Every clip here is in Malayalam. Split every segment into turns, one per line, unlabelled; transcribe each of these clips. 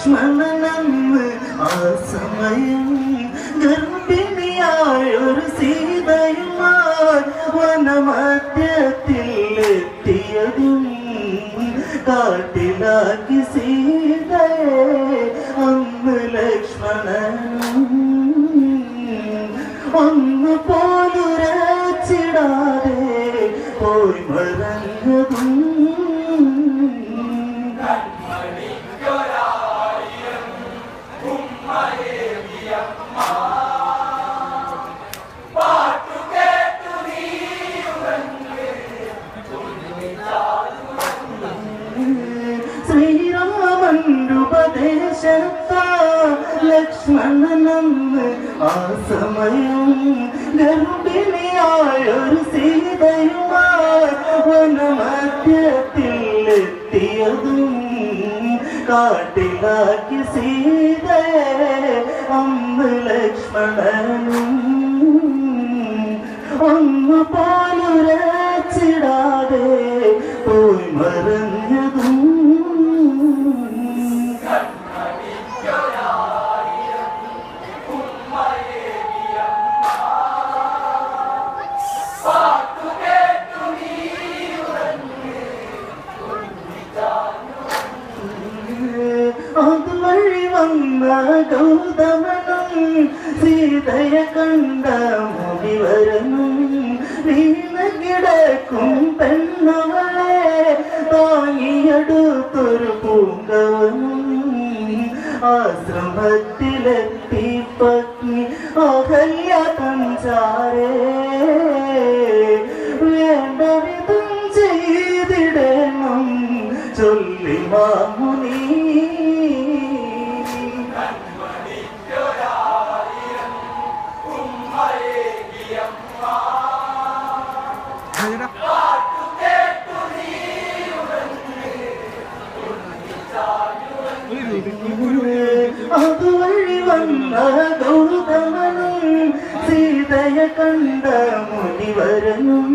ലക്ഷ്മണനെന്ന് ആ സമയം ഗർഭിണിയായൊരു സീതയുമായി വനമധ്യത്തിൽ എത്തിയതും കാട്ടിലാക്കി സീതയെ അന്ന് ലക്ഷ്മണനും ഒന്ന് പോലുരച്ചിടാതെ പോയി മറഞ്ഞതും ശ്രീരാമനുപദേശത്താ ലക്ഷ്മണനെന്ന് ആ സമയം ഗർഭിണിയായൊരു സീതയുമായി വനമധ്യത്തിൽ എത്തിയതും കാട്ടിലാക്കി സീതയെ അന്ന് ലക്ഷ്മണനും ഒന്ന് പോലുരച്ചിടാതെ പോയി മറഞ്ഞതും അതുവഴി വന്ന ഗൗതമനും സീതയെ കണ്ട മുനിവരനും വീണ കിടക്കും പെണ്ണവളെ താങ്ങിയെടുത്തൊരു പൂങ്കവനും ആശ്രമത്തിലെത്തി പത്നി അഹല്യ തഞ്ചാരേ വേണ്ട വിധം ചെയ്തിടണം ചൊല്ലി മാമുനി അതുവഴി വന്ന ഗൗതമനും സീതയെ കണ്ട മുനിവരനും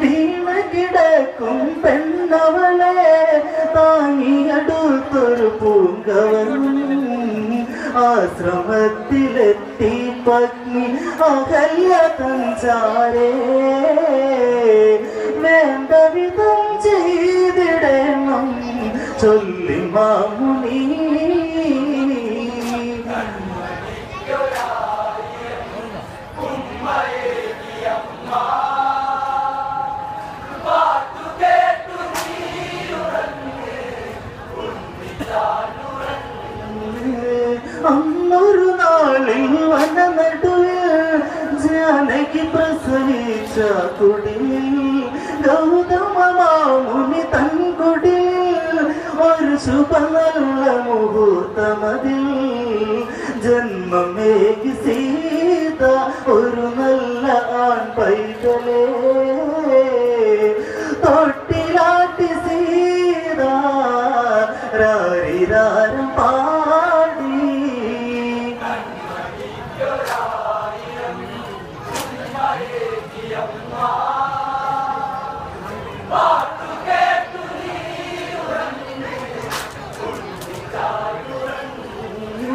വീണ കിടക്കും പെണ്ണവളെ താങ്ങിയെടുത്തൊരു പൂങ്കവനും ആശ്രമത്തിലെത്തി പത്നി അഹല്യ തഞ്ചാരേ വേണ്ട വിധം ചെയ്തിടണം ചൊല്ലി മാമുനി അന്നൊരു നാളിൽ വനനടുവിൽ ജാനകി പ്രസവിച്ച കുടിൽ ഗൗതമ മാമുനി തൻകുടിൽ ഒരു ശുഭ നല്ല മുഹൂർത്തമതിൽ ജന്മമേകി സീത ഒരു നല്ല ആൺ പൈതലേ